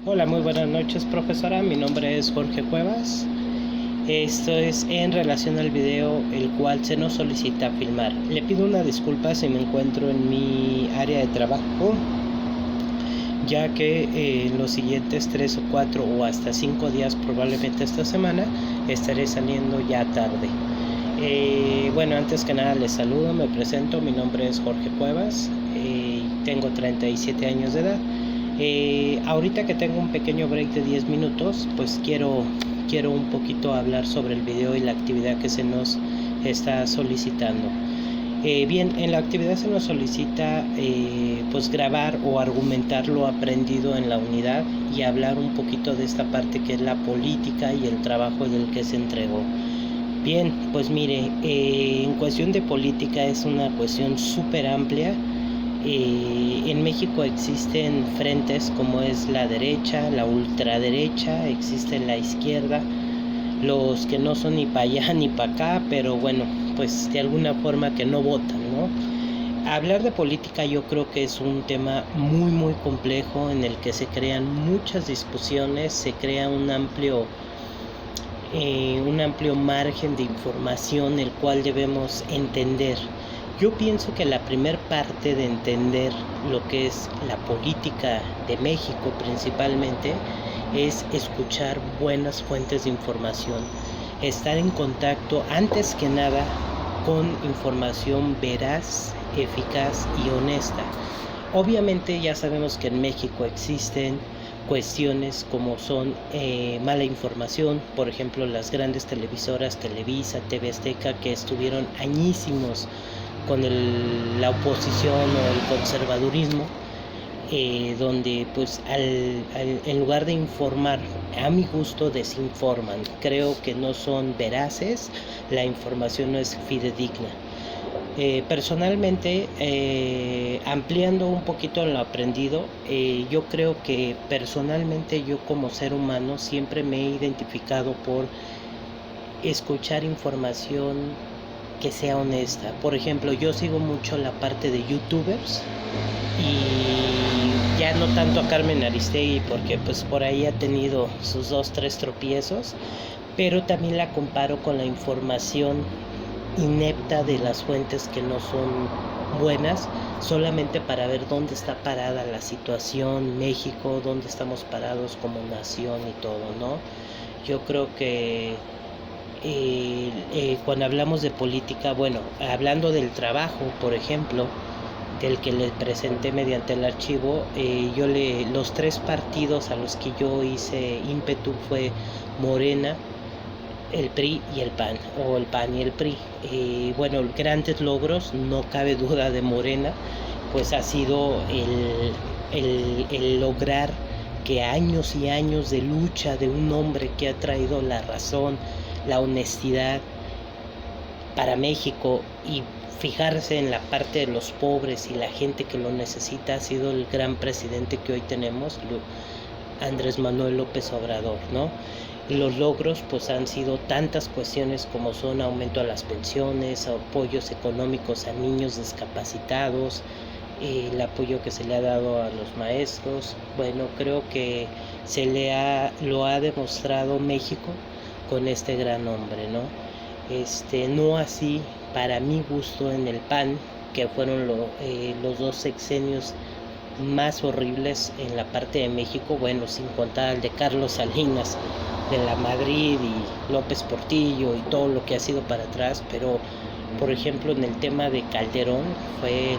Hola, muy buenas noches, profesora. Mi nombre es Jorge Cuevas. Esto es en relación al video el cual se nos solicita filmar. Le pido una disculpa si me encuentro en mi área de trabajo, ya que los siguientes 3 o 4 o hasta 5 días, probablemente esta semana, estaré saliendo ya tarde. Bueno, antes que nada les saludo, me presento, mi nombre es Jorge Cuevas, tengo 37 años de edad. Ahorita que tengo un pequeño break de 10 minutos, pues quiero un poquito hablar sobre el video y la actividad que se nos está solicitando. Bien, en la actividad se nos solicita pues grabar o argumentar lo aprendido en la unidad y hablar un poquito de esta parte que es la política y el trabajo del que se entregó. Bien, pues mire, en cuestión de política es una cuestión súper amplia. En México existen frentes como es la derecha, la ultraderecha, existe la izquierda, los que no son ni para allá ni para acá, pero bueno, pues de alguna forma que no votan, ¿no? Hablar de política yo creo que es un tema muy complejo en el que se crean muchas discusiones, se crea un amplio margen de información el cual debemos entender. Yo pienso que la primer parte de entender lo que es la política de México principalmente es escuchar buenas fuentes de información, estar en contacto antes que nada con información veraz, eficaz y honesta. Obviamente ya sabemos que en México existen cuestiones como son mala información, por ejemplo las grandes televisoras Televisa, TV Azteca, que estuvieron añísimos con la oposición o el conservadurismo, donde pues en lugar de informar, a mi gusto desinforman. Creo que no son veraces, la información no es fidedigna. Personalmente, ampliando un poquito lo aprendido, yo creo que personalmente yo como ser humano siempre me he identificado por escuchar información que sea honesta. Por ejemplo, yo sigo mucho la parte de youtubers y ya no tanto a Carmen Aristegui porque pues por ahí ha tenido sus 2, 3 tropiezos, pero también la comparo con la información inepta de las fuentes que no son buenas, solamente para ver dónde está parada la situación, México, dónde estamos parados como nación y todo, ¿no? Yo creo que cuando hablamos de política, bueno, hablando del trabajo, por ejemplo, del que le presenté mediante el archivo, los 3 partidos a los que yo hice ímpetu fue Morena, el PRI y el PAN, o el PAN y el PRI. Bueno, grandes logros, no cabe duda de Morena, pues ha sido el lograr que años y años de lucha de un hombre que ha traído la razón, la honestidad para México y fijarse en la parte de los pobres y la gente que lo necesita, ha sido el gran presidente que hoy tenemos, Andrés Manuel López Obrador, ¿no? Y los logros pues han sido tantas cuestiones como son aumento a las pensiones, apoyos económicos a niños discapacitados, el apoyo que se le ha dado a los maestros. Bueno, creo que lo ha demostrado México con este gran hombre, ¿no? No así para mi gusto en el PAN, que fueron los 2 sexenios más horribles en la parte de México, bueno, sin contar el de Carlos Salinas de la Madrid y López Portillo y todo lo que ha sido para atrás, pero por ejemplo en el tema de Calderón fue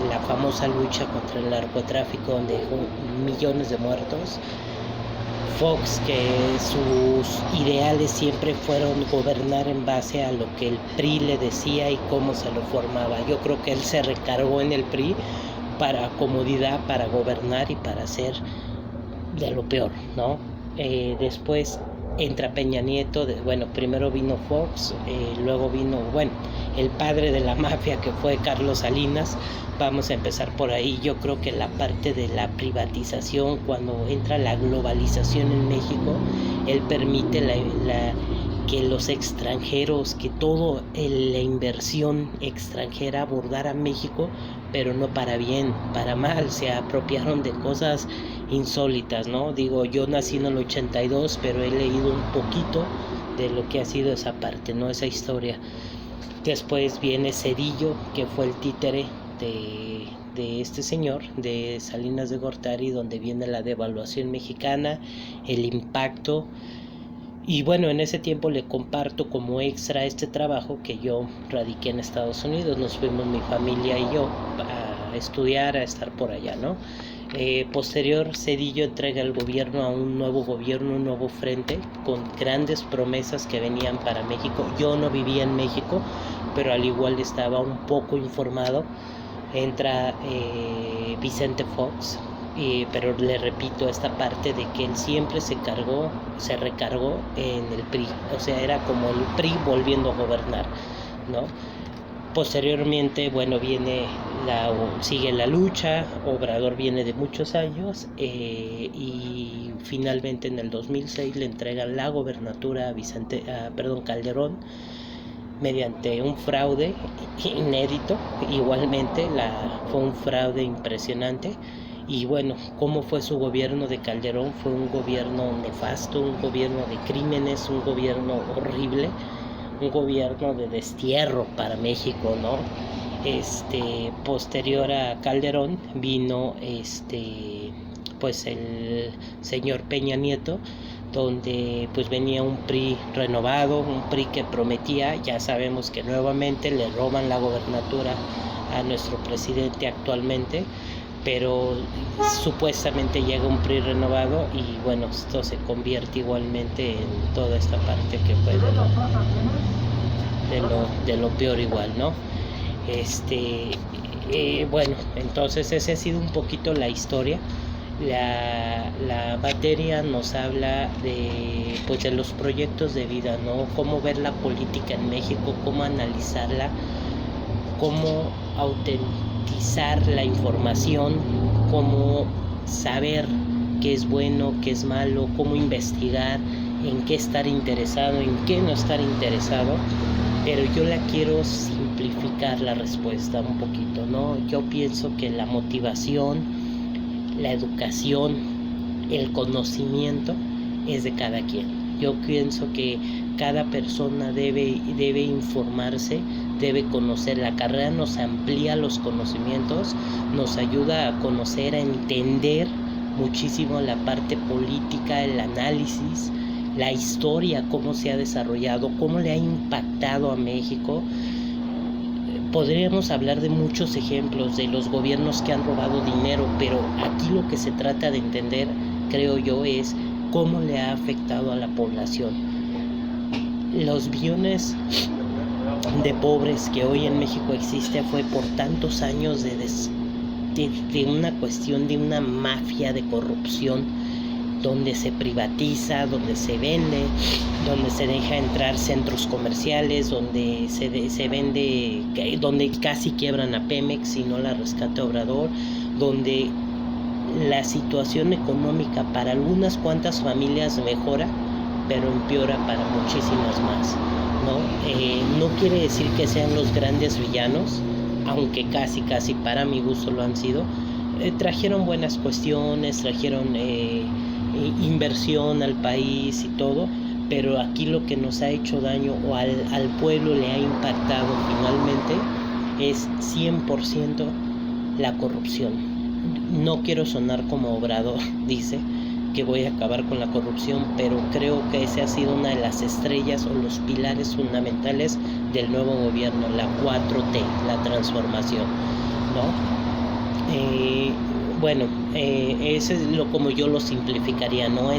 la famosa lucha contra el narcotráfico donde dejó millones de muertos. Fox, que sus ideales siempre fueron gobernar en base a lo que el PRI le decía y cómo se lo formaba. Yo creo que él se recargó en el PRI para comodidad, para gobernar y para hacer de lo peor, ¿no? Después entra Peña Nieto, bueno, primero vino Fox, luego vino, bueno, el padre de la mafia que fue Carlos Salinas. Vamos a empezar por ahí. Yo creo que la parte de la privatización, cuando entra la globalización en México, él permite que los extranjeros, que toda la inversión extranjera abordara México, pero no para bien, para mal. Se apropiaron de cosas insólitas, ¿no? Digo, yo nací en el 82, pero he leído un poquito de lo que ha sido esa parte, ¿no? Esa historia. Después viene Cedillo, que fue el títere de este señor, de Salinas de Gortari, donde viene la devaluación mexicana, el impacto. Y bueno, en ese tiempo le comparto como extra este trabajo que yo radiqué en Estados Unidos. Nos fuimos mi familia y yo a estudiar, a estar por allá, ¿no? Posterior, Cedillo entrega el gobierno a un nuevo gobierno, un nuevo frente, con grandes promesas que venían para México. Yo no vivía en México, pero al igual estaba un poco informado. Entra Vicente Fox, pero le repito esta parte de que él siempre se recargó en el PRI, o sea, era como el PRI volviendo a gobernar, ¿no? Posteriormente, bueno, sigue la lucha. Obrador viene de muchos años, y finalmente en el 2006 le entregan la gobernatura a Calderón, mediante un fraude inédito. Igualmente fue un fraude impresionante. Y bueno, ¿cómo fue su gobierno de Calderón? Fue un gobierno nefasto, un gobierno de crímenes, un gobierno horrible, un gobierno de destierro para México, ¿no? Posterior a Calderón vino pues el señor Peña Nieto, donde pues venía un PRI renovado, un PRI que prometía. Ya sabemos que nuevamente le roban la gobernatura a nuestro presidente actualmente, pero supuestamente llega un PRI renovado y bueno, esto se convierte igualmente en toda esta parte que fue de lo peor igual, ¿no? Bueno, entonces esa ha sido un poquito la historia. La materia nos habla pues de los proyectos de vida, ¿no? Cómo ver la política en México, cómo analizarla, cómo autentizar la información, cómo saber qué es bueno, qué es malo, cómo investigar, en qué estar interesado, en qué no estar interesado. Pero yo la quiero simplificar la respuesta un poquito, ¿no? Yo pienso que la motivación, la educación, el conocimiento es de cada quien. Yo pienso que cada persona debe informarse, debe conocer. La carrera nos amplía los conocimientos, nos ayuda a conocer, a entender muchísimo la parte política, el análisis, la historia, cómo se ha desarrollado, cómo le ha impactado a México. Podríamos hablar de muchos ejemplos de los gobiernos que han robado dinero, pero aquí lo que se trata de entender, creo yo, es cómo le ha afectado a la población. Los billones de pobres que hoy en México existe fue por tantos años de una cuestión de una mafia de corrupción, donde se privatiza, donde se vende, donde se deja entrar centros comerciales, donde se vende, donde casi quiebran a Pemex y no la rescata Obrador, donde la situación económica para algunas cuantas familias mejora, pero empeora para muchísimas más, ¿no? No quiere decir que sean los grandes villanos, aunque casi para mi gusto lo han sido. Trajeron buenas cuestiones, trajeron inversión al país y todo, pero aquí lo que nos ha hecho daño o al pueblo le ha impactado finalmente es 100% la corrupción. No quiero sonar como Obrador dice que voy a acabar con la corrupción, pero creo que esa ha sido una de las estrellas o los pilares fundamentales del nuevo gobierno, la 4T, la transformación, ¿no? Bueno, eso es como yo lo simplificaría, ¿no?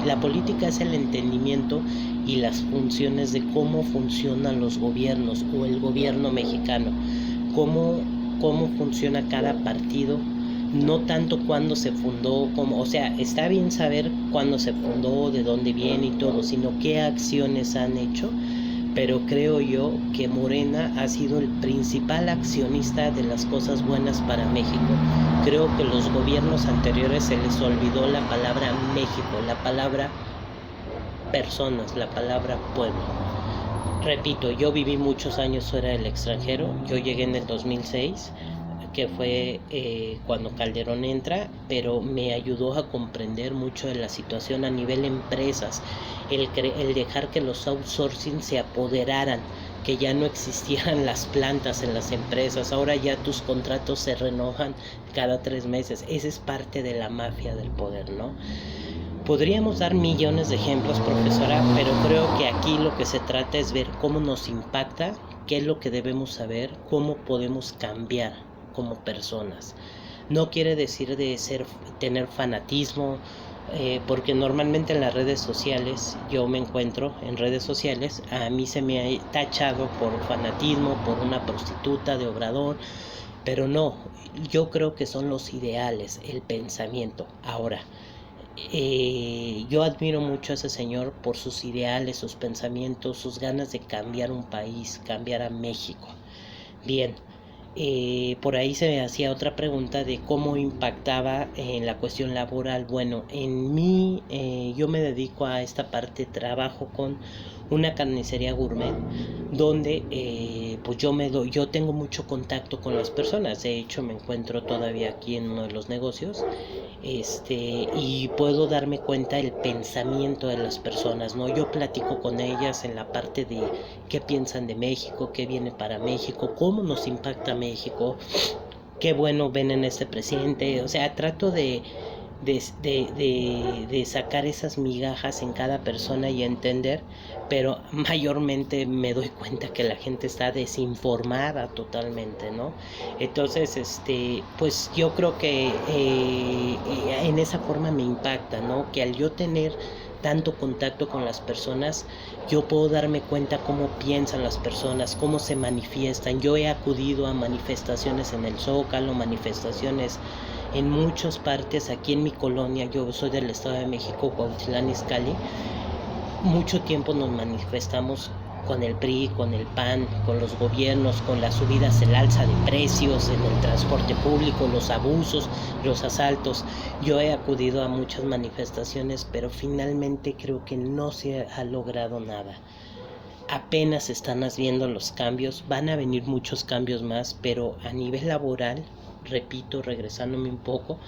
La política es el entendimiento y las funciones de cómo funcionan los gobiernos o el gobierno mexicano, cómo funciona cada partido, no tanto cuándo se fundó, o sea, está bien saber cuándo se fundó, de dónde viene y todo, sino qué acciones han hecho. Pero creo yo que Morena ha sido el principal accionista de las cosas buenas para México. Creo que los gobiernos anteriores se les olvidó la palabra México, la palabra personas, la palabra pueblo. Repito, yo viví muchos años fuera del extranjero. Yo llegué en el 2006, que fue cuando Calderón entra, pero me ayudó a comprender mucho de la situación a nivel empresas, el dejar que los outsourcing se apoderaran, que ya no existieran las plantas en las empresas, ahora ya tus contratos se renovan cada 3 meses. Esa es parte de la mafia del poder, ¿no? Podríamos dar millones de ejemplos, profesora, pero creo que aquí lo que se trata es ver cómo nos impacta, qué es lo que debemos saber, cómo podemos cambiar como personas. No quiere decir tener fanatismo, porque normalmente en las redes sociales, yo me encuentro en redes sociales, a mí se me ha tachado por fanatismo, por una prostituta de Obrador, pero no, yo creo que son los ideales, el pensamiento. Ahora, yo admiro mucho a ese señor por sus ideales, sus pensamientos, sus ganas de cambiar un país, cambiar a México. Bien, por ahí se me hacía otra pregunta de cómo impactaba en la cuestión laboral. Bueno, en mí, yo me dedico a esta parte, trabajo con una carnicería gourmet, donde pues yo tengo mucho contacto con las personas. De hecho, me encuentro todavía aquí en uno de los negocios, y puedo darme cuenta del pensamiento de las personas, ¿no? Yo platico con ellas en la parte de qué piensan de México, qué viene para México, cómo nos impacta México, qué bueno ven en este presidente. O sea, trato de sacar esas migajas en cada persona y entender, pero mayormente me doy cuenta que la gente está desinformada totalmente, ¿no? Entonces, pues yo creo que en esa forma me impacta, ¿no? Que al yo tener tanto contacto con las personas, yo puedo darme cuenta cómo piensan las personas, cómo se manifiestan. Yo he acudido a manifestaciones en el Zócalo, manifestaciones en muchas partes aquí en mi colonia. Yo soy del Estado de México, Cuautitlán Izcalli. Mucho tiempo nos manifestamos con el PRI, con el PAN, con los gobiernos, con las subidas, el alza de precios en el transporte público, los abusos, los asaltos. Yo he acudido a muchas manifestaciones, pero finalmente creo que no se ha logrado nada. Apenas están haciendo los cambios, van a venir muchos cambios más, pero a nivel laboral, repito, regresándome un poco,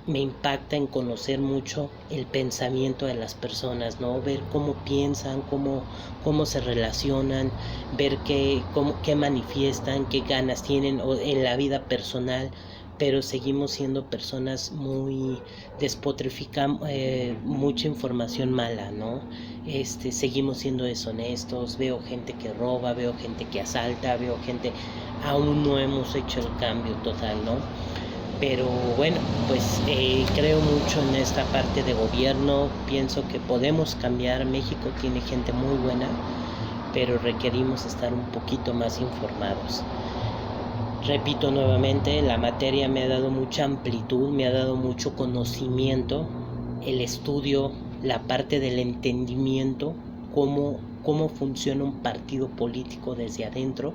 me impacta en conocer mucho el pensamiento de las personas, ¿no? Ver cómo piensan, cómo se relacionan, ver qué manifiestan, qué ganas tienen en la vida personal, pero seguimos siendo personas muy despotrifican, mucha información mala, ¿no? Seguimos siendo deshonestos, veo gente que roba, veo gente que asalta, veo gente, aún no hemos hecho el cambio total, ¿no? Pero bueno, pues creo mucho en esta parte de gobierno, pienso que podemos cambiar. México tiene gente muy buena, pero requerimos estar un poquito más informados. Repito nuevamente, la materia me ha dado mucha amplitud, me ha dado mucho conocimiento, el estudio, la parte del entendimiento, cómo funciona un partido político desde adentro,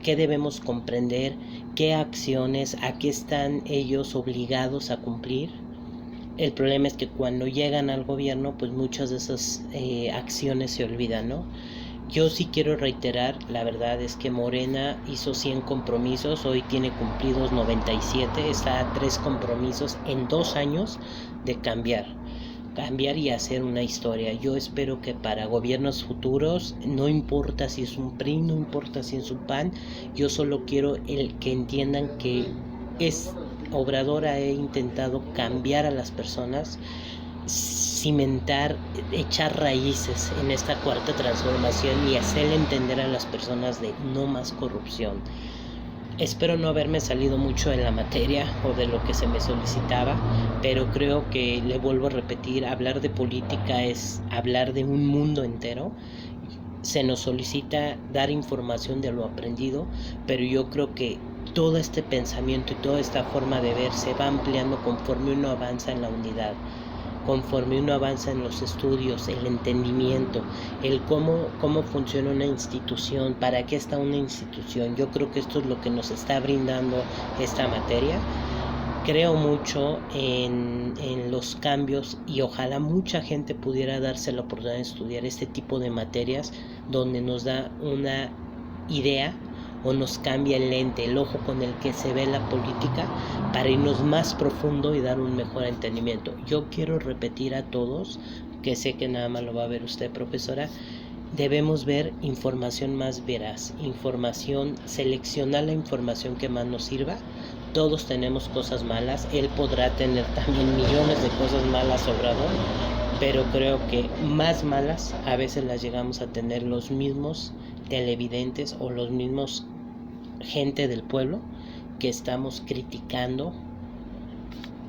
qué debemos comprender, qué acciones, a qué están ellos obligados a cumplir. El problema es que cuando llegan al gobierno, pues muchas de esas acciones se olvidan, ¿no? Yo sí quiero reiterar, la verdad es que Morena hizo 100 compromisos, hoy tiene cumplidos 97, está a 3 compromisos en 2 años de cambiar y hacer una historia. Yo espero que para gobiernos futuros, no importa si es un PRI, no importa si es un PAN, yo solo quiero que entiendan que Obrador ha intentado cambiar a las personas, cimentar, echar raíces en esta cuarta transformación y hacerle entender a las personas de no más corrupción. Espero no haberme salido mucho de la materia o de lo que se me solicitaba, pero creo que, le vuelvo a repetir, hablar de política es hablar de un mundo entero. Se nos solicita dar información de lo aprendido, pero yo creo que todo este pensamiento y toda esta forma de ver se va ampliando conforme uno avanza en la unidad, conforme uno avanza en los estudios, el entendimiento, el cómo funciona una institución, para qué está una institución. Yo creo que esto es lo que nos está brindando esta materia. Creo mucho en los cambios y ojalá mucha gente pudiera darse la oportunidad de estudiar este tipo de materias donde nos da una idea, o nos cambia el lente, el ojo con el que se ve la política, para irnos más profundo y dar un mejor entendimiento. Yo quiero repetir a todos, que sé que nada más lo va a ver usted, profesora, debemos ver información más veraz, seleccionar la información que más nos sirva. Todos tenemos cosas malas, él podrá tener también millones de cosas malas, Obrador, pero creo que más malas a veces las llegamos a tener los mismos televidentes o los mismos gente del pueblo que estamos criticando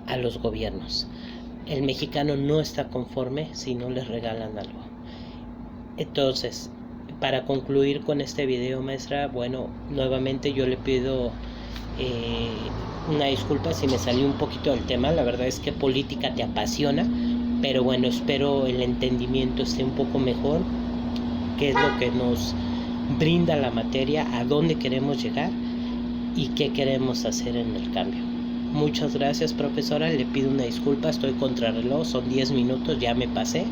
a los gobiernos. El mexicano no está conforme si no les regalan algo. Entonces, para concluir con este video, maestra, bueno, nuevamente yo le pido una disculpa si me salí un poquito del tema. La verdad es que política te apasiona, pero bueno, espero el entendimiento esté un poco mejor, qué es lo que nos brinda la materia, a dónde queremos llegar y qué queremos hacer en el cambio. Muchas gracias, profesora, le pido una disculpa, estoy contra reloj, son 10 minutos, ya me pasé,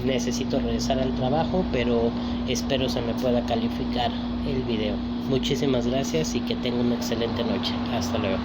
necesito regresar al trabajo, pero espero se me pueda calificar el video. Muchísimas gracias y que tenga una excelente noche. Hasta luego.